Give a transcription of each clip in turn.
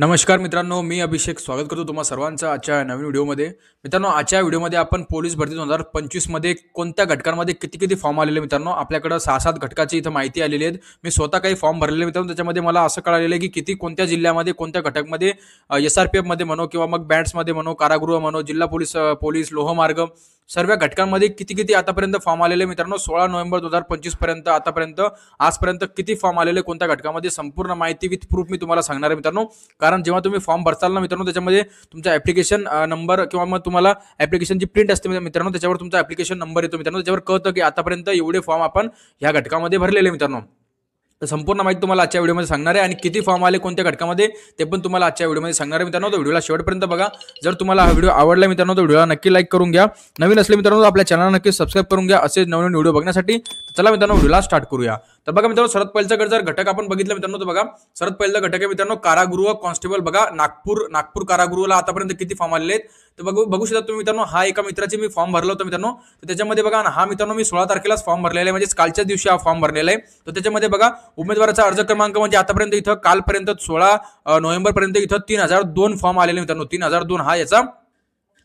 नमस्कार मित्रांनो, मी अभिषेक स्वागत करतो तुम्हा सर्वांचं आजच्या नवीन व्हिडिओमध्ये। मित्रांनो, आजच्या व्हिडिओमध्ये आपण पोलीस भरती 2025 मध्ये कोणत्या घटकांमध्ये किती फॉर्म आलेले मित्रांनो, आपल्याकडे 6-7 घटकाची इथं माहिती आलेली आहे। मी स्वतः काही फॉर्म भरलेले मित्रांनो, त्याच्यामध्ये मला असं कळालेलं आहे की किती कोणत्या जिल्ह्यामध्ये कोणत्या घटकमध्ये एसआरपीएफ मध्ये म्हणो किंवा मग बँड्स मध्ये म्हणो, कारागृह म्हणो, जिल्हा पोलीस लोहमार्ग सर्व घटकांमध्ये किती आतापर्यंत फॉर्म आलेले मित्रांनो। 16 नोव्हेंबर 2025 पर्यंत आजपर्यंत किती फॉर्म आलेले कोणत्या घटकामध्ये संपूर्ण माहिती विथ प्रूफ मी तुम्हाला सांगणार आहे मित्रांनो। कारण जेव्हा तुम्ही फॉर्म भरताल ना मित्रांनो, त्याच्यामध्ये तुमचा ॲप्लिकेशन नंबर किंवा मग तुम्हाला ॲप्लिकेशनची प्रिंट असते मित्रांनो, त्याच्यावर तुमचा ॲप्लिकेशन नंबर येतो मित्रांनो, त्याच्यावर कळतं की आतापर्यंत एवढे फॉर्म आपण ह्या घटकामध्ये भरलेले मित्रांनो। तर संपूर्ण माहिती तुम्हाला आजच्या व्हिडिओमध्ये सांगणार आहे आणि किती फॉर्म आले कोणत्या घटकामध्ये ते पण तुम्हाला आजच्या व्हिडिओमध्ये सांगणार आहे मित्रांनो। तर व्हिडिओला शेवटपर्यंत बघा। जर तुम्हाला हा व्हिडिओ आवडला मित्रांनो तर व्हिडिओला नक्की लाईक करून घ्या। नवीन असले मित्रांनो आपल्या चॅनलला नक्की सबस्क्राईब करून घ्या असे नवीन व्हिडिओ बघण्यासाठी। चला मित्रांनो व्हिडिओला स्टार्ट करूया। तर बघा मित्रांनो, सर्वात पहिला जर घटक आपण बघितलं मित्रांनो तर बघा, सर्वात पहिला घटक आहे मित्रांनो कारागृह कॉन्स्टेबल। बघा नागपूर कारागृहाला आतापर्यंत किती फॉर्म आलेले आहेत तर बघू शकता तुम्ही मित्रांनो। हा एका मित्राची मी फॉर्म भरला होता मित्रांनो, तर त्याच्यामध्ये बघा हा मित्रांनो मी 16 तारखेलाच फॉर्म भरलेला आहे, म्हणजे कालच्या दिवशी हा फॉर्म भरलेला आहे। तर त्याच्यामध्ये बघा उमेदवाराचा अर्ज क्रमांक म्हणजे आतापर्यंत इथं कालपर्यंत 16 नोव्हेंबर पर्यंत इथं 3002 फॉर्म आलेले मित्रांनो। 3002 हा याचा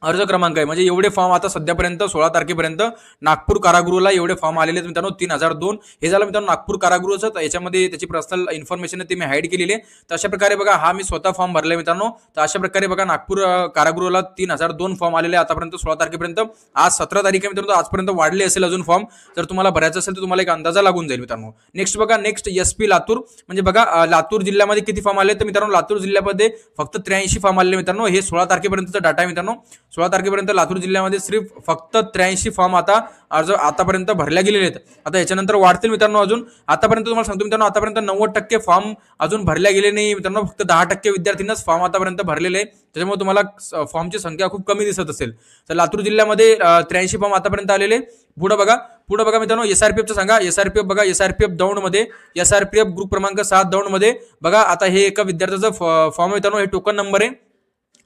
अर्ज क्रमांक आहे, म्हणजे एवढे फॉर्म आता सध्यापर्यंत 16 तारखेपर्यंत नागपूर कारागृहाला एवढे फॉर्म आलेले आहेत मित्रांनो। 3002 हे झालं मित्रांनो नागपूर कारागृहाचं। तर याच्यामध्ये त्याची पर्सनल इन्फॉर्मेशन आहे ती मी हाईड केलेली आहे। तर अशा प्रकारे बघा हा मी स्वतः फॉर्म भरले मित्रांनो। तर अशा प्रकारे बघा नागपूर कारागृहाला 3002 फॉर्म आलेले आतापर्यंत 16 तारखेपर्यंत। आज 17 तारीख आहे मित्रांनो, आजपर्यंत वाढले असेल अजून फॉर्म। जर तुम्हाला भरायचं असेल तर तुम्हाला एक अंदाजा लागून जाईल मित्रांनो। नेक्स्ट बघा, नेक्स्ट एसपी लातूर, म्हणजे बघा लातूर जिल्ह्यामध्ये किती फॉर्म आले तर मित्रांनो लातूर जिल्ह्यामध्ये फक्त 83 फॉर्म आले मित्रांनो। हे 16 तारखेपर्यंतचा डाटा आहे मित्रांनो। 16 तारखेपर्यंत लातूर जिल्ह्यामध्ये सिर्फ फक्त 83 फॉर्म अर्ज आतापर्यंत भरल्या गेलेले आहेत। आता याच्यानंतर वाढतील मित्रांनो अजून। आतापर्यंत तुम्हाला सांगतो मित्रांनो, आतापर्यंत 90% फॉर्म अजून भरल्या गेले नाही मित्रांनो। फक्त 10% विद्यार्थ्यांनाच फॉर्म आतापर्यंत भरलेले आहे, त्याच्यामुळे तुम्हाला फॉर्मची संख्या खूप कमी दिसत असेल। तर लातूर जिल्ह्यामध्ये 83 फॉर्म आतापर्यंत आलेले। पुढे बघा मित्रांनो, एसआरपीएफचं सांगा। एसआरपीएफ बघा, एसआरपीएफ दौंडमध्ये एसआरपीएफ ग्रुप क्रमांक 7 दौंडमध्ये बघा, आता हे एका विद्यार्थ्याचं फॉर्म मित्रांनो, हे टोकन नंबर आहे।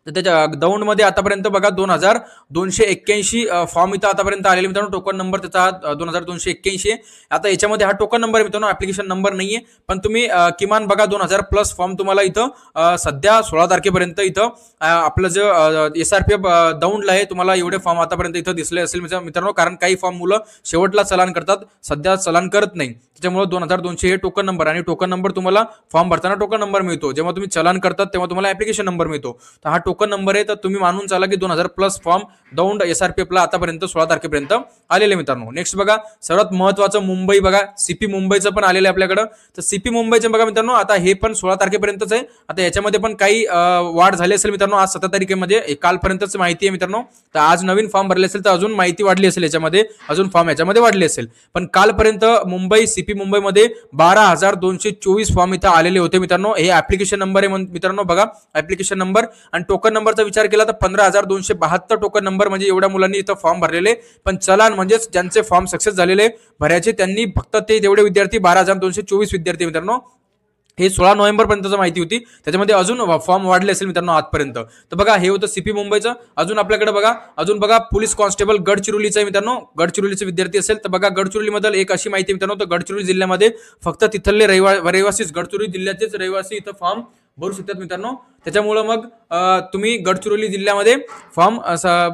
तर त्याच्या दौंडमध्ये आतापर्यंत बघा 2281 फॉर्म इथं आतापर्यंत आलेले मित्रांनो। टोकन नंबर त्याचा 2281 आहे। आता याच्यामध्ये हा टोकन नंबर आहे मित्रांनो, ऍप्लिकेशन नंबर नाहीये, पण तुम्ही किमान बघा 2000 प्लस फॉर्म तुम्हाला इथं सध्या 16 तारखेपर्यंत इथं आपलं जे एसआरपीएफ दौंडला आहे तुम्हाला एवढे फॉर्म आतापर्यंत इथं दिसले असेल मित्रांनो। कारण काही फॉर्म मुलं शेवटला चलान करतात, सध्या चलान करत नाही, त्याच्यामुळे 2200 हे टोकन नंबर। आणि टोकन नंबर तुम्हाला फॉर्म भरताना टोकन नंबर मिळतो, जेव्हा तुम्ही चलान करतात तेव्हा तुम्हाला ऍप्लिकेशन नंबर मिळतो। तर हा टोकन नंबर आहे। तर तुम्ही मानून चाला की 2000 प्लस फॉर्म दौंड एसआरपीएफला आतापर्यंत 16 तारखेपर्यंत आलेले मित्रांनो। नेक्स्ट बघा, सर्वात महत्वाचं मुंबई बघा, सीपी मुंबईचं पण आलेलं आहे आपल्याकडे। तर सीपी मुंबईचं बघा मित्रांनो, आता हे पण 16 तारखेपर्यंतच आहे। आता याच्यामध्ये पण काही वाढ झाली असेल मित्रांनो। आज 17 तारखेमध्ये कालपर्यंतच माहिती आहे मित्रांनो। तर आज नवीन फॉर्म भरले असेल तर अजून माहिती वाढली असेल, याच्यामध्ये अजून फॉर्म याच्यामध्ये वाढले असेल। पण कालपर्यंत मुंबई सीपी मुंबईमध्ये 12224 फॉर्म इथं आलेले होते मित्रांनो। हे ऍप्लिकेशन नंबर आहे मित्रांनो, बघा ऍप्लिकेशन नंबर। आणि टोकन नंबरचा विचार केला तर 15272 टोकन नंबर, म्हणजे एवढ्या मुलांनी इथं फॉर्म भरलेले। पण चलान म्हणजे ज्यांचे फॉर्म सक्सेस झालेले भरायचे त्यांनी फक्त तेवढे विद्यार्थी 12224 विद्यार्थी मित्रांनो। हे 16 नोव्हेंबर पर्यंतची माहिती होती, त्याच्यामध्ये अजून फॉर्म वाढले असेल मित्रांनो आजपर्यंत। तर बघा हे होतं सीपी मुंबईचं। अजून आपल्याकडे बघा पोलीस कॉन्स्टेबल गडचिरोलीचं मित्रांनो। गडचिरोलीचे विद्यार्थी असेल तर बघा गडचिरोलीमधील एक अशी माहिती मित्रांनो, तर गडचिरोली जिल्ह्यामध्ये फक्त तिथले रहिवासीच, गडचिरोली जिल्ह्याचेच रहिवासी इथं फॉर्म भरू शकतात मित्रांनो। त्याच्यामुळे मग तुम्ही गडचिरोली जिल्ह्यामध्ये फॉर्म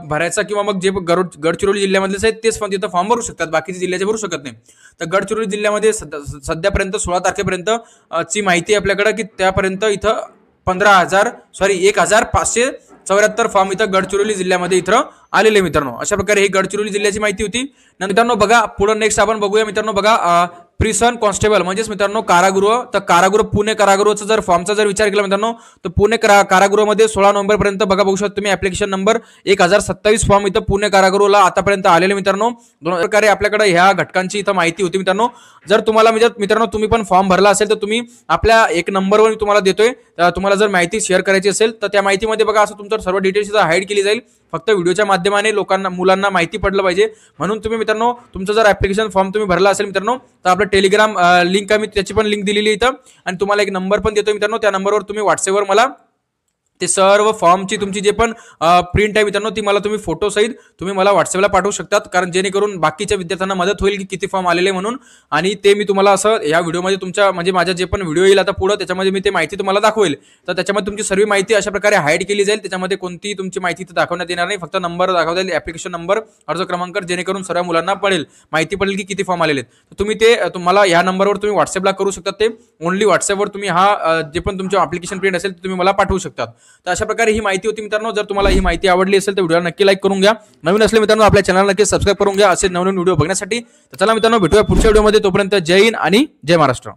भरायचा किंवा मग जे गडचिरोली जिल्ह्यामधलेच आहेत तेच पण तिथं फॉर्म भरू शकतात, बाकीचे जिल्ह्याचे भरू शकत नाही। तर गडचिरोली जिल्ह्यामध्ये सध्यापर्यंत 16 तारखेपर्यंत ची माहिती आपल्याकडे की त्यापर्यंत इथं 1574 फॉर्म इथं गडचिरोली जिल्ह्यामध्ये इथं आलेले मित्रांनो। अशा प्रकारे ही गडचिरोली जिल्ह्याची माहिती होती। मित्रांनो बघा पुढे नेक्स्ट आपण बघूया मित्रांनो, बघा प्रिसन कॉन्स्टेबल म्हणजेच मित्रांनो कारागृह। तर कारागृह पुणे कारागृहाचा जर फॉर्मचा जर विचार केला मित्रांनो, तर पुणे कारागृहामध्ये 16 नोव्हेंबर पर्यंत बघू शकता तुम्ही ऍप्लिकेशन नंबर 1027 फॉर्म इथं पुणे कारागृहाला आतापर्यंत आलेले मित्रांनो। दोन प्रकारे आपल्याकडे ह्या घटकांची इथं माहिती होती मित्रांनो। जर तुम्हाला मित्रांनो तुम्ही पण फॉर्म भरला असेल तर तुम्ही आपल्या एक नंबरवर तुम्हाला देतोय, तुम्हाला जर माहिती शेअर करायची असेल तर त्या माहितीमध्ये बघा असं तुमचं सर्व डिटेल्स हाईड केली जाईल। फक्त व्हिडिओच्या माध्यमाने मुलांना माहिती पडलं पाहिजे म्हणून तुम्ही मित्रांनो तुमचं जर ऍप्लिकेशन फॉर्म तुम्ही भरला असेल मित्रांनो तर आपलं टेलिग्राम लिंक आहे, मी त्याची पण लिंक दिलेली इथं आणि तुम्हाला एक नंबर पण देतो मित्रांनो। त्या नंबरवर तुम्ही व्हॉट्सअपवर मला ते सर्व फॉर्मची तुमची जे पण प्रिंट आहे मित्रांनो ती मला तुम्ही फोटो सहित तुम्ही मला व्हॉट्सअपला पाठवू शकतात, कारण जेणेकरून बाकीच्या विद्यार्थ्यांना मदत होईल की किती फॉर्म आलेले म्हणून. आणि ते मी तुम्हाला असं या व्हिडिओमध्ये तुमच्या म्हणजे माझ्या जे पण व्हिडिओ येईल आता पुढे त्याच्यामध्ये मी ते माहिती तुम्हाला दाखवेल. तर त्याच्यामध्ये तुमची सर्व माहिती अशा प्रकारे हाईड केली जाईल, त्याच्यामध्ये कोणतीही तुमची माहिती दाखवण्यात येणार नाही, फक्त नंबर दाखवता येईल, ऍप्लिकेशन नंबर, अर्ज क्रमांक, जेणेकरून सर्व मुलांना माहिती पडेल की किती फॉर्म आलेले आहेत. तर तुम्ही ते तुम्हाला या नंबरवर तुम्ही व्हॉट्सअपला करू शकता, ते ओनली व्हॉट्सअपवर तुम्ही हा जे पण तुमचं ऍप्लिकेशन प्रिंट असेल ते तुम्ही मला पाठवू शकता. तर अशा प्रकारे ही माहिती होती मित्रांनो. जर तुम्हाला ही माहिती आवडली असेल तर व्हिडिओला नक्की लाईक करून घ्या. नवीन असले मित्रांनो आपल्या चॅनलला नक्की सबस्क्राईब करून घ्या असे नवीन व्हिडिओ बघण्यासाठी. तर चला मित्रांनो भेटूया पुढच्या व्हिडिओमध्ये. तोपर्यंत जय हिंद आणि जय महाराष्ट्र.